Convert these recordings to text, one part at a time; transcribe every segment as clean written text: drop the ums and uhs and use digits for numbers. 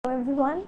Everyone,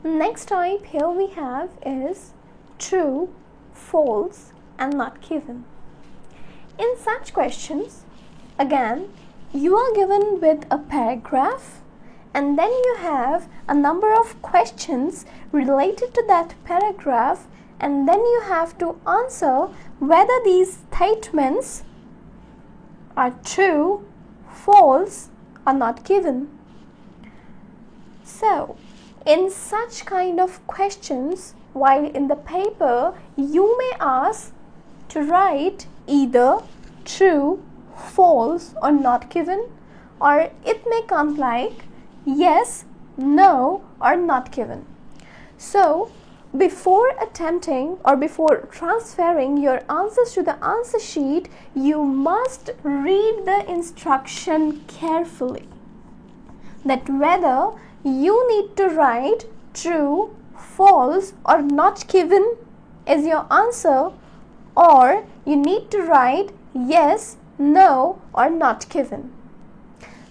next type here we have is true, false and not given. In such questions, again you are given with a paragraph and then you have a number of questions related to that paragraph, and then you have to answer whether these statements are true, false or not given. So, in such kind of questions, while in the paper you may ask to write either true, false or not given, or it may come like yes, no or not given. So, before attempting or before transferring your answers to the answer sheet, you must read the instruction carefully, that whether you need to write true, false or not given is your answer, or you need to write yes, no or not given.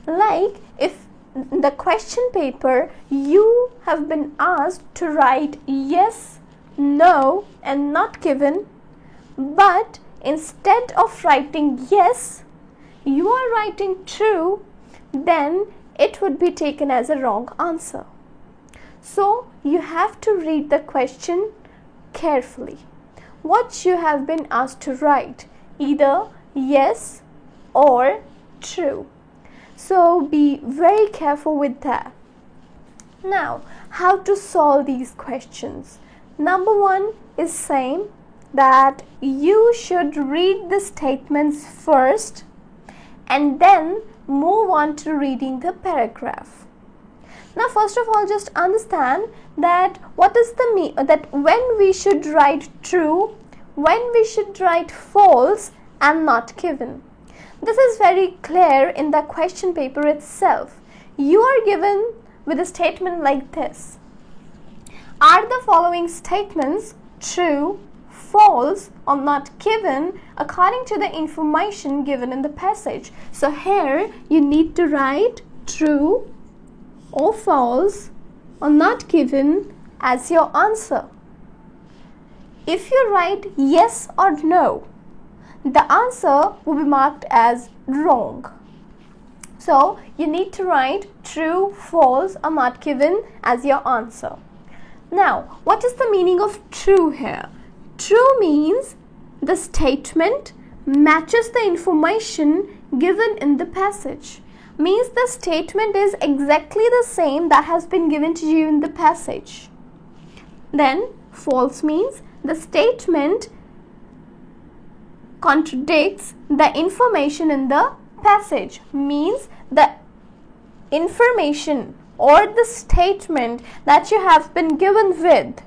Like if in the question paper you have been asked to write yes, no and not given, but instead of writing yes you are writing true, then it would be taken as a wrong answer. So you have to read the question carefully. What you have been asked to write, either yes or true. So be very careful with that. Now, how to solve these questions? Number one is same, that you should read the statements first and then move on to reading the paragraph. Now, first of all, just understand that what is the that when we should write true, when we should write false and not given. This is very clear in the question paper itself. You are given with a statement like this: are the following statements true, false or not given according to the information given in the passage? So here you need to write true or false or not given as your answer. If you write yes or no, the answer will be marked as wrong. So you need to write true, false or not given as your answer. Now, what is the meaning of true here? True means the statement matches the information given in the passage. Means the statement is exactly the same that has been given to you in the passage. Then false means the statement contradicts the information in the passage. Means the information or the statement that you have been given with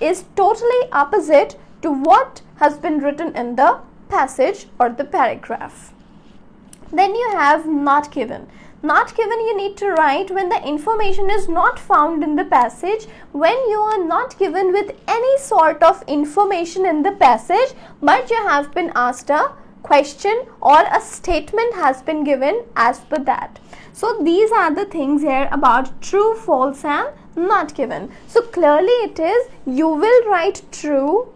is totally opposite to what has been written in the passage or the paragraph. Then you have not given. Not given you need to write when the information is not found in the passage, when you are not given with any sort of information in the passage, but you have been asked a question or a statement has been given as per that. So these are the things here about true, false and not given. So clearly it is, you will write true.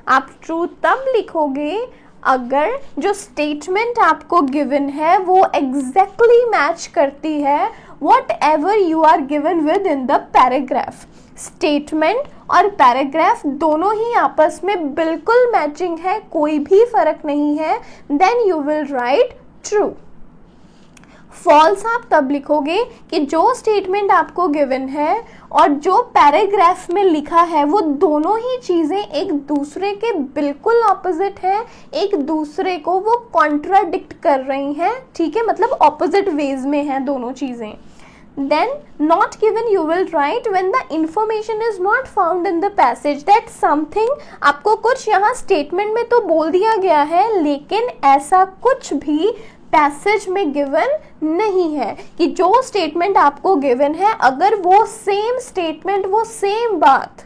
आप true तब लिखोगे अगर जो statement आपको given है वो exactly match करती है whatever you are given within the paragraph. Statement और पैराग्राफ दोनों ही आपस में बिल्कुल मैचिंग है, कोई भी फर्क नहीं है, then you will write true. False आप तब लिखोगे कि जो स्टेटमेंट आपको गिवन है और जो पैराग्राफ में लिखा है वो दोनों ही चीजें एक दूसरे के बिल्कुल ऑपोजिट हैं, एक दूसरे को वो कॉन्ट्राडिक्ट कर रही हैं, ठीक है, मतलब ऑपोजिट वेज में हैं दोनों चीजें. Then not given you will write when the information is not found in the passage, that something आपको कुछ यहाँ स्टेटमेंट में तो बोल दिया गया है लेकिन ऐसा कुछ भी पैसेज में गिवन नहीं है कि जो स्टेटमेंट आपको गिवन है अगर वो सेम स्टेटमेंट वो सेम बात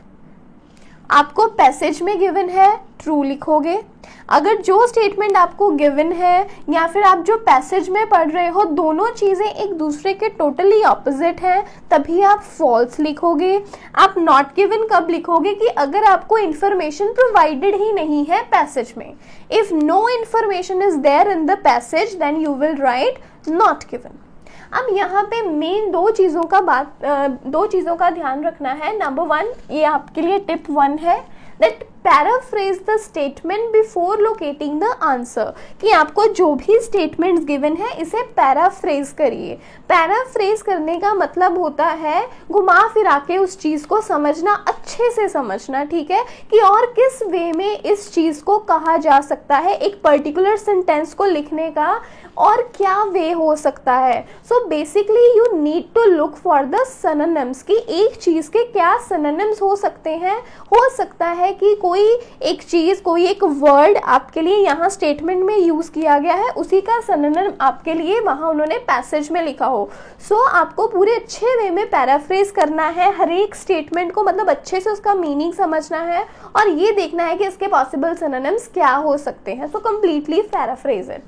आपको पैसेज में गिवन है ट्रू लिखोगे। अगर जो स्टेटमेंट आपको गिवन है या फिर आप जो पैसेज में पढ़ रहे हो दोनों चीज़ें एक दूसरे के टोटली ऑपोजिट हैं, तभी आप फॉल्स लिखोगे। आप नॉट गिवन कब लिखोगे कि अगर आपको इंफॉर्मेशन प्रोवाइडेड ही नहीं है पैसेज में। If no information is there in the passage then you will write not given. अब यहाँ पे मेन दो चीज़ों का ध्यान रखना है। नंबर 1, ये आपके लिए टिप 1 है, that paraphrase the statement before locating the answer, कि आपको जो भी स्टेटमेंट्स गिवन है इसे पैराफ्रेज करिए। पैराफ्रेज करने का मतलब होता है घुमा फिरा के उस चीज़ को समझना, अच्छे से समझना, ठीक है, कि और किस वे में इस चीज़ को कहा जा सकता है, एक पर्टिकुलर सेंटेंस को लिखने का और क्या वे हो सकता है। So basically you need to look for the synonyms, कि एक चीज़ के क्या सिनोनिम्स हो सकते हैं। हो सकता है कि कोई एक चीज़, कोई एक वर्ड आपके लिए यहाँ स्टेटमेंट में यूज़ किया गया है, उसी का सिनोनिम आपके लिए वहाँ उन्होंने पैसेज में लिखा हो। सो आपको पूरे अच्छे वे में पैराफ्रेज करना है हर एक स्टेटमेंट को, मतलब अच्छे से उसका मीनिंग समझना है और ये देखना है कि इसके पॉसिबल सिनोनिम्स क्या हो सकते हैं। So completely paraphrase it.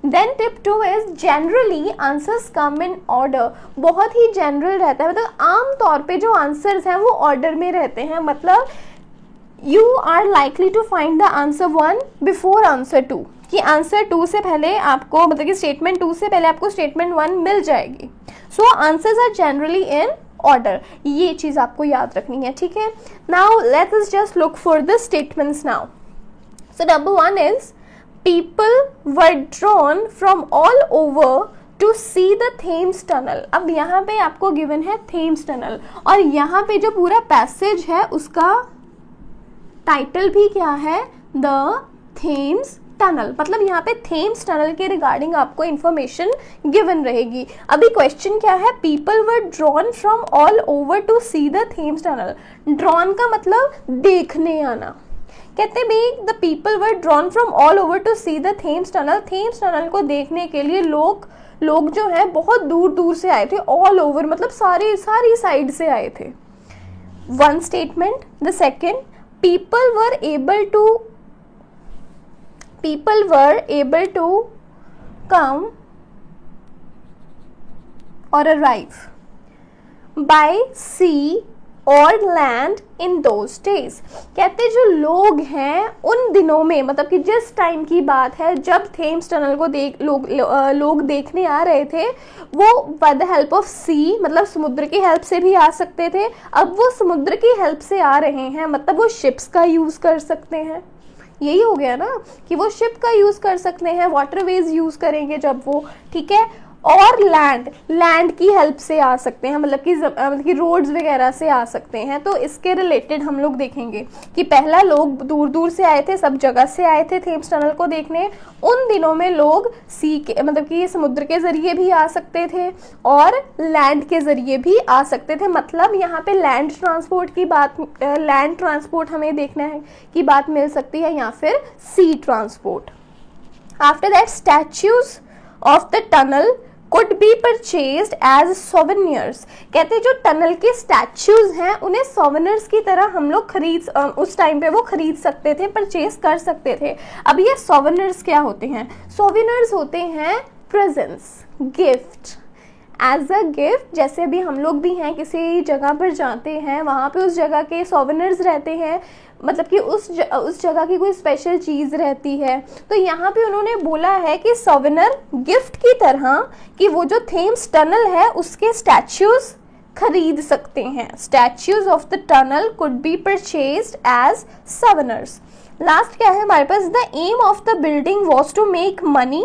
Then tip 2 is generally answers come in order. बहुत ही जनरल रहता है, मतलब आम तौर पे जो आंसर्स हैं वो ऑर्डर में रहते हैं। मतलब you are likely to find the answer 1 before answer 2, कि आंसर 2 से पहले आपको, मतलब कि स्टेटमेंट 2 से पहले आपको स्टेटमेंट 1 मिल जाएगी। So answers are generally in order, ये चीज़ आपको याद रखनी है, ठीक है। Now let us just look for the statements now. So number 1 is people were drawn from all over to see the Thames Tunnel। अब यहाँ पे आपको गिवन है Thames Tunnel और यहाँ पे जो पूरा पैसेज है उसका टाइटल भी क्या है, The Thames Tunnel। मतलब यहाँ पे Thames Tunnel के रिगार्डिंग आपको इंफॉर्मेशन गिवन रहेगी। अभी क्वेश्चन क्या है, people were drawn from all over to see the Thames Tunnel। drawn का मतलब देखने आना। कहते भी the people were drawn from all over to see the Thames tunnel. Thames tunnel को देखने के लिए लोग जो है बहुत दूर दूर से आए थे। ऑल ओवर मतलब सारी साइड से आए थे। One statement. The second, people were able to come और arrive bye sea or land in those days. कहते जो लोग हैं उन दिनों में, मतलब कि जिस टाइम की बात है जब थेम्स टनल को लोग देखने आ रहे थे, वो बाय द हेल्प ऑफ सी, मतलब समुद्र की हेल्प से भी आ सकते थे। अब वो समुद्र की हेल्प से आ रहे हैं, मतलब वो शिप्स का यूज कर सकते हैं। यही हो गया ना कि वो शिप का यूज कर सकते हैं, वाटरवेज यूज करेंगे जब वो, ठीक है। और लैंड की हेल्प से आ सकते हैं, मतलब कि रोड्स वगैरह से आ सकते हैं। तो इसके रिलेटेड हम लोग देखेंगे कि पहला लोग दूर दूर से आए थे, सब जगह से आए थे थेम्स टनल को देखने। उन दिनों में लोग सी के, मतलब कि समुद्र के जरिए भी आ सकते थे और लैंड के जरिए भी आ सकते थे। मतलब यहाँ पे लैंड ट्रांसपोर्ट हमें देखना है कि बात मिल सकती है, या फिर sea transport. After that statues of the tunnel could be purchased as souvenirs। कहते हैं जो टनल के स्टैच्यूज हैं उन्हें सोवेनियर्स की तरह हम लोग उस टाइम पे वो खरीद सकते थे, परचेज कर सकते थे। अब ये सोवेनियर्स क्या होते हैं? सोवेनियर्स होते हैं presents, gift, as a gift. जैसे भी हम लोग भी हैं, किसी जगह पर जाते हैं, वहाँ पे उस जगह के सोवेनियर्स रहते हैं, मतलब कि उस जगह की कोई स्पेशल चीज़ रहती है। तो यहाँ पे उन्होंने बोला है कि सोवेनियर गिफ्ट की तरह, कि वो जो थेम्स टनल है उसके स्टैच्यूज खरीद सकते हैं। Statues of the tunnel could be purchased as souvenirs. Last क्या है हमारे पास? The aim of the building was to make money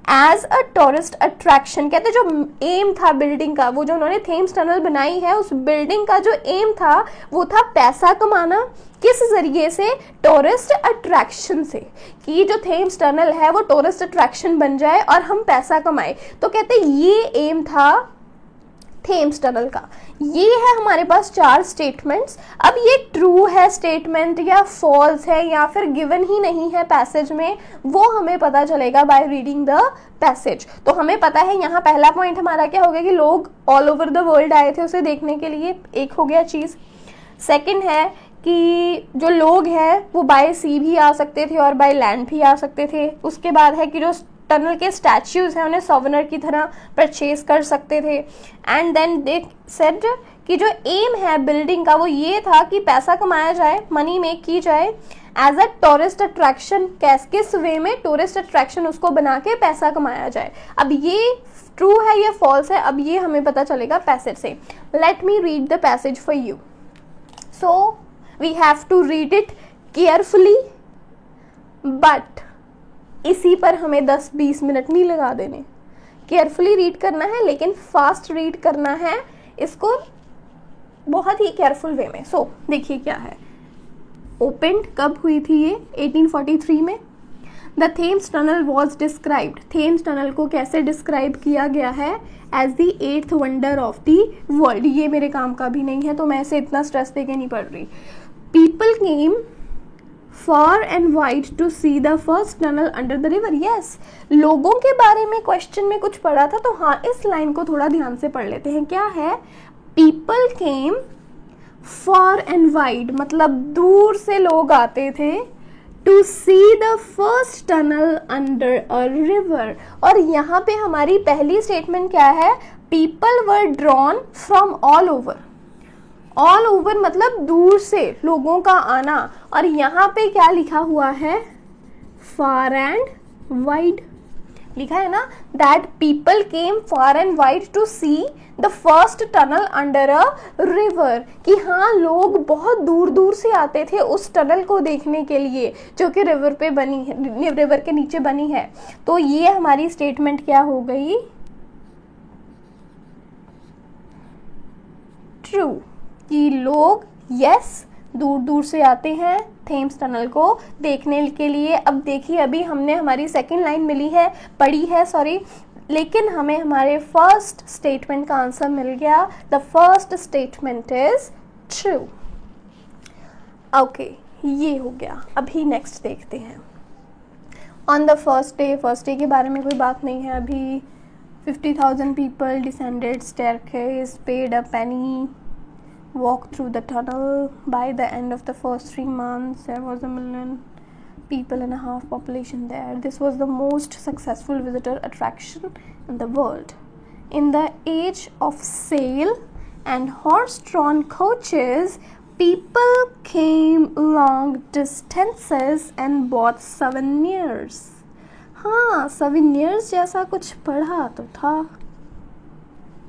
as a tourist attraction. कहते जो एम था बिल्डिंग का, वो जो उन्होंने थेम्स टनल बनाई है, उस बिल्डिंग का जो एम था वो था पैसा कमाना। किस जरिए से? टूरिस्ट अट्रैक्शन से, कि जो थेम्स टनल है वो टूरिस्ट अट्रैक्शन बन जाए और हम पैसा कमाए। तो कहते ये एम था थेम्स टनल का। ये है हमारे पास 4 स्टेटमेंट्स। अब ये ट्रू है स्टेटमेंट या फॉल्स है या फिर गिवन ही नहीं है पैसेज में, वो हमें पता चलेगा बाय रीडिंग द पैसेज। तो हमें पता है यहाँ पहला पॉइंट हमारा क्या हो गया कि लोग ऑल ओवर द वर्ल्ड आए थे उसे देखने के लिए, एक हो गया चीज़। सेकंड है कि जो लोग हैं वो बाय सी भी आ सकते थे और बाय लैंड भी आ सकते थे। उसके बाद है कि जो टनल के स्टैच्यूज हैं उन्हें सॉवेनिर की तरह परचेज कर सकते थे। एंड देन दे सेड कि जो एम है बिल्डिंग का वो ये था कि पैसा कमाया जाए, मनी मेक की जाए एज अ टूरिस्ट अट्रैक्शन। किस वे में टूरिस्ट अट्रैक्शन उसको बना के पैसा कमाया जाए। अब ये ट्रू है या फॉल्स है, अब ये हमें पता चलेगा पैसेज से। Let me read the passage for you. So we have to read it carefully, but इसी पर हमें 10-20 मिनट नहीं लगा देने। केयरफुली रीड करना है लेकिन फास्ट रीड करना है इसको, बहुत ही केयरफुल वे में। सो देखिए क्या है। ओपनड कब हुई थी ये? 1843 में। The Thames tunnel was described, Thames tunnel को कैसे डिस्क्राइब किया गया है? As the 8th wonder of the world. ये मेरे काम का भी नहीं है तो मैं इसे इतना स्ट्रेस देके नहीं पढ़ रही। People came far and wide to see the first tunnel under the river. Yes, लोगों के बारे में क्वेश्चन में कुछ पढ़ा था तो हाँ, इस लाइन को थोड़ा ध्यान से पढ़ लेते हैं। क्या है? People came far and wide, मतलब दूर से लोग आते थे to see the first tunnel under a river। और यहाँ पे हमारी पहली स्टेटमेंट क्या है? People were drawn from all over। All over मतलब दूर से लोगों का आना। और यहाँ पे क्या लिखा हुआ है? फार एंड वाइड लिखा है ना, that people came far and wide to see the first tunnel under a river. कि हाँ, लोग बहुत दूर दूर से आते थे उस टनल को देखने के लिए जो कि रिवर पे बनी है, रिवर के नीचे बनी है। तो ये हमारी स्टेटमेंट क्या हो गई? ट्रू, कि लोग यस दूर दूर से आते हैं थेम्स टनल को देखने के लिए। अब देखिए, अभी हमने हमारी सेकंड लाइन पढ़ी है लेकिन हमें हमारे फर्स्ट स्टेटमेंट का आंसर मिल गया। The first statement is true. Okay, ये हो गया। अभी नेक्स्ट देखते हैं। ऑन द फर्स्ट डे के बारे में कोई बात नहीं है अभी। 50,000 people descended staircase, paid a penny, walked through the tunnel. By the end of the first 3 months, there was 1.5 million people population there. This was the most successful visitor attraction in the world. In the age of sail and horse-drawn coaches, people came long distances and bought souvenirs. हाँ, souvenirs जैसा कुछ पढ़ा तो था।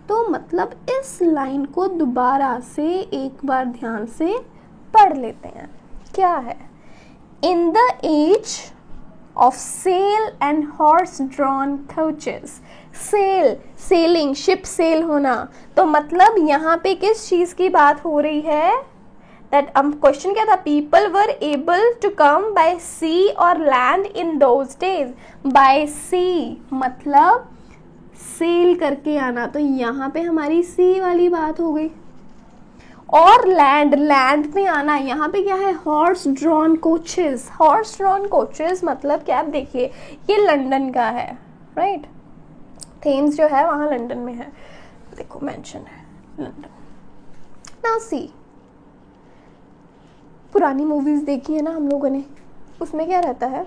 तो मतलब इस line को दोबारा से एक बार ध्यान से पढ़ लेते हैं। क्या है? In the age of sail and horse drawn coaches. Sail, sailing, ship sail होना। तो मतलब यहाँ पे किस चीज की बात हो रही है? दैट क्वेश्चन क्या था? People were able to come by sea or land in those days. By sea मतलब सेल करके आना, तो यहाँ पे हमारी सी वाली बात हो गई। और लैंड में आना, यहाँ पे क्या है? Horse drawn coaches. Horse drawn coaches मतलब क्या? आप देखिए, ये लंदन का है, राइट? थेम्स जो है वहाँ लंदन में है, देखो मेंशन है लंदन। नाउ सी, पुरानी मूवीज देखी है ना हम लोगों ने, उसमें क्या रहता है?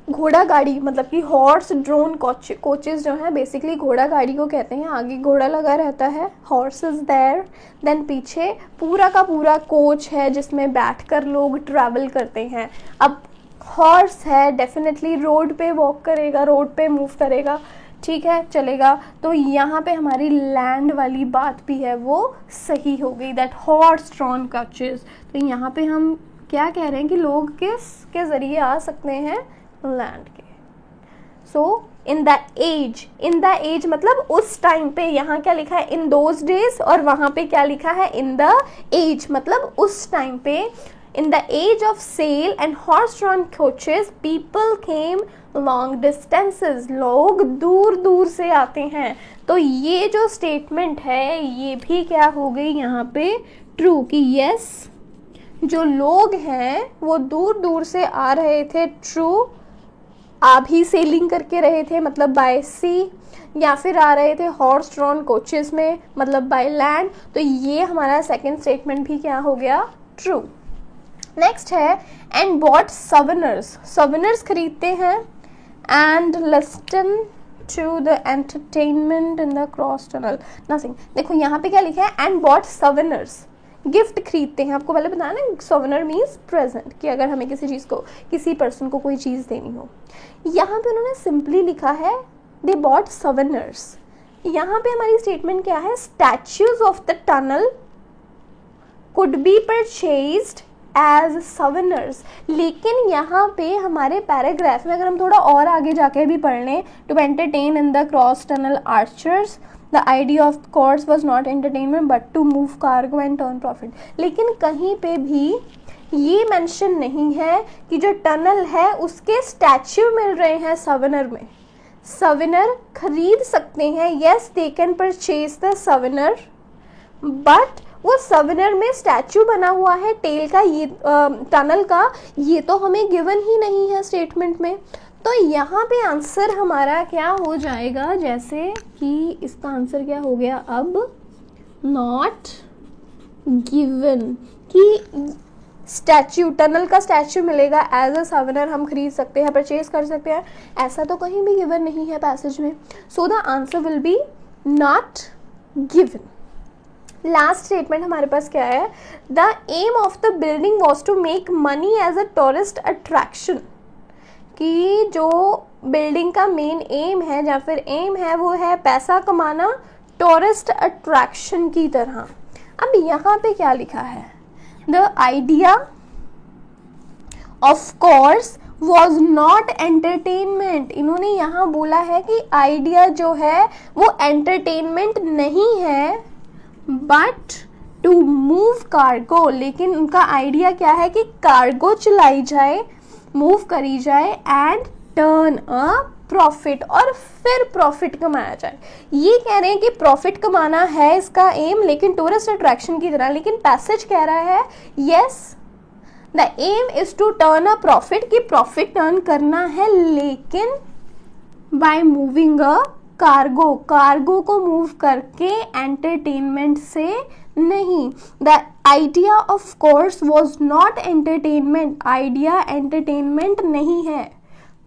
घोड़ा गाड़ी, मतलब कि हॉर्स ड्रोन कोचेस जो है बेसिकली घोड़ा गाड़ी को कहते हैं। आगे घोड़ा लगा रहता है, हॉर्स इज देयर, देन पीछे पूरा का पूरा कोच है जिसमें बैठकर लोग ट्रैवल करते हैं। अब हॉर्स है, डेफिनेटली रोड पे वॉक करेगा, रोड पे मूव करेगा, ठीक है, चलेगा। तो यहाँ पे हमारी लैंड वाली बात भी है वो सही हो गई, दैट हॉर्स ड्रोन कोचेस। तो यहाँ पे हम क्या कह रहे हैं कि लोग किसके ज़रिए आ सकते हैं? लैंड के। सो इन द एज मतलब उस टाइम पे। यहाँ क्या लिखा है? इन दोज डेज, और वहाँ पे क्या लिखा है? इन द एज मतलब उस टाइम पे। In the age of sail and horse drawn coaches, people came long distances. लोग दूर दूर से आते हैं। तो ये जो स्टेटमेंट है ये भी क्या हो गई यहाँ पे? ट्रू, कि यस जो लोग हैं वो दूर दूर से आ रहे थे। ट्रू, आ भी सेलिंग करके रहे थे, मतलब बाय सी। या फिर आ रहे थे हॉर्स ड्रॉन कोचेस में, मतलब बाय लैंड, तो ये हमारा सेकंड स्टेटमेंट भी क्या हो गया, ट्रू। नेक्स्ट है एंड बॉट सवेनर्स, सवेनर्स खरीदते हैं, and listen to the entertainment in the cross tunnel, nothing. देखो यहाँ पे क्या लिखा है, एंड बॉट सवेनर्स, गिफ्ट खरीदते हैं। आपको पहले बताया ना, सवेनर मीन्स प्रेजेंट, कि अगर हमें किसी चीज़ को, किसी पर्सन को कोई चीज़ देनी हो। यहाँ पे उन्होंने सिंपली लिखा है दे बॉट सवेनर्स। यहाँ पे हमारी स्टेटमेंट क्या है, statues of the tunnel could be purchased as souvenirs. लेकिन यहाँ पे हमारे पैराग्राफ में अगर हम थोड़ा और आगे जाके भी पढ़ लें, to entertain in the cross tunnel archers, the idea of course was not entertainment but to move cargo and turn profit. लेकिन कहीं पे भी ये मेंशन नहीं है कि जो टनल है उसके स्टैच्यू मिल रहे हैं सवेनर में। सवेनर खरीद सकते हैं, yes they can purchase the souvenir, but वो सवेनर में स्टैच्यू बना हुआ है टेल का, ये टनल का, ये तो हमें गिवन ही नहीं है स्टेटमेंट में। तो यहाँ पे आंसर हमारा क्या हो जाएगा, जैसे कि इसका आंसर क्या हो गया अब, नॉट गिवन, कि स्टैच्यू, टनल का स्टैच्यू मिलेगा एज अ सवेनर, हम खरीद सकते हैं, परचेज कर सकते हैं, ऐसा तो कहीं भी गिवन नहीं है पैसेज में। So the answer will be not given. Last statement हमारे पास क्या है, the aim of the building was to make money as a tourist attraction, कि जो बिल्डिंग का मेन एम है या फिर एम है वो है पैसा कमाना टूरिस्ट अट्रैक्शन की तरह। अब यहाँ पे क्या लिखा है, the idea of course was not entertainment. इन्होंने यहाँ बोला है कि आइडिया जो है वो एंटरटेनमेंट नहीं है, बट टू मूव कार्गो, लेकिन उनका आइडिया क्या है कि कार्गो चलाई जाए, मूव करी जाए, एंड टर्न अ प्रॉफिट, और फिर प्रॉफिट कमाया जाए। ये कह रहे हैं कि प्रॉफिट कमाना है इसका एम, लेकिन टूरिस्ट अट्रैक्शन की तरह। लेकिन पैसेज कह रहा है yes the aim is to turn a profit, कि प्रॉफिट टर्न करना है, लेकिन by moving a cargo, cargo को मूव करके, एंटरटेनमेंट से नहीं। The idea of course was not entertainment, idea entertainment नहीं है,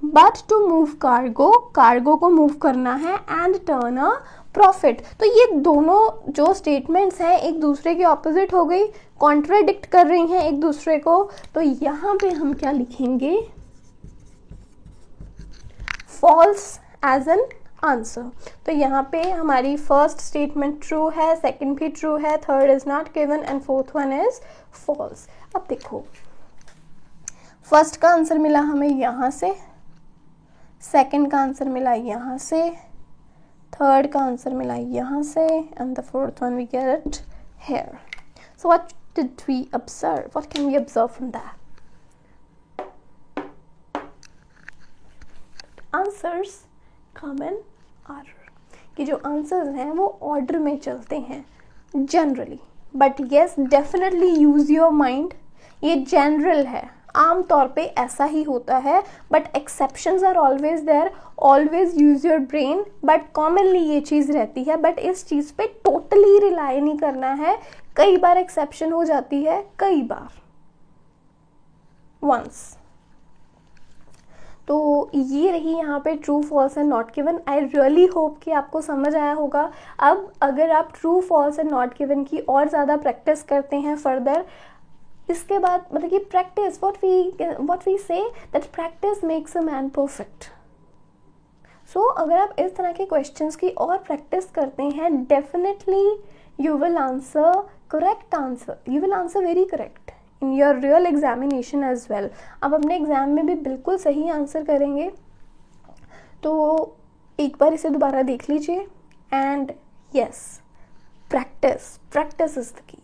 but to move cargo, cargo को मूव करना है, एंड टर्न अ प्रॉफिट। तो ये दोनों जो स्टेटमेंट्स हैं एक दूसरे के ऑपोजिट हो गई, कॉन्ट्राडिक्ट कर रही हैं एक दूसरे को। तो यहाँ पे हम क्या लिखेंगे, फॉल्स एज एन आंसर। तो यहाँ पे हमारी फर्स्ट स्टेटमेंट ट्रू है, सेकंड भी ट्रू है, third is not given, and fourth one is false. अब देखो, फर्स्ट का आंसर मिला हमें यहाँ से, सेकंड का आंसर मिला यहाँ से, थर्ड का आंसर मिला यहाँ से, and the fourth one we get here. So what did we observe, what can we observe from that? Answers come in order, कि जो आंसर्स हैं वो ऑर्डर में चलते हैं generally, but yes definitely use your mind. ये general है, आम तौर पे ऐसा ही होता है, but exceptions are always there, always use your brain, but commonly ये चीज़ रहती है। बट इस चीज़ पे टोटली रिलाई नहीं करना है, कई बार एक्सेप्शन हो जाती है, कई बार वंस। तो ये रही यहाँ पे true false and not given. I really hope कि आपको समझ आया होगा। अब अगर आप true false and not given की और ज़्यादा प्रैक्टिस करते हैं फर्दर, इसके बाद मतलब कि practice, what we say that practice makes a man perfect. So अगर आप इस तरह के क्वेश्चंस की और प्रैक्टिस करते हैं, definitely you will answer correct answer, you will answer very correct in your real examination as well. आप अपने एग्जाम में भी बिल्कुल सही आंसर करेंगे। तो एक बार इसे दोबारा देख लीजिए, and yes, practice is the key.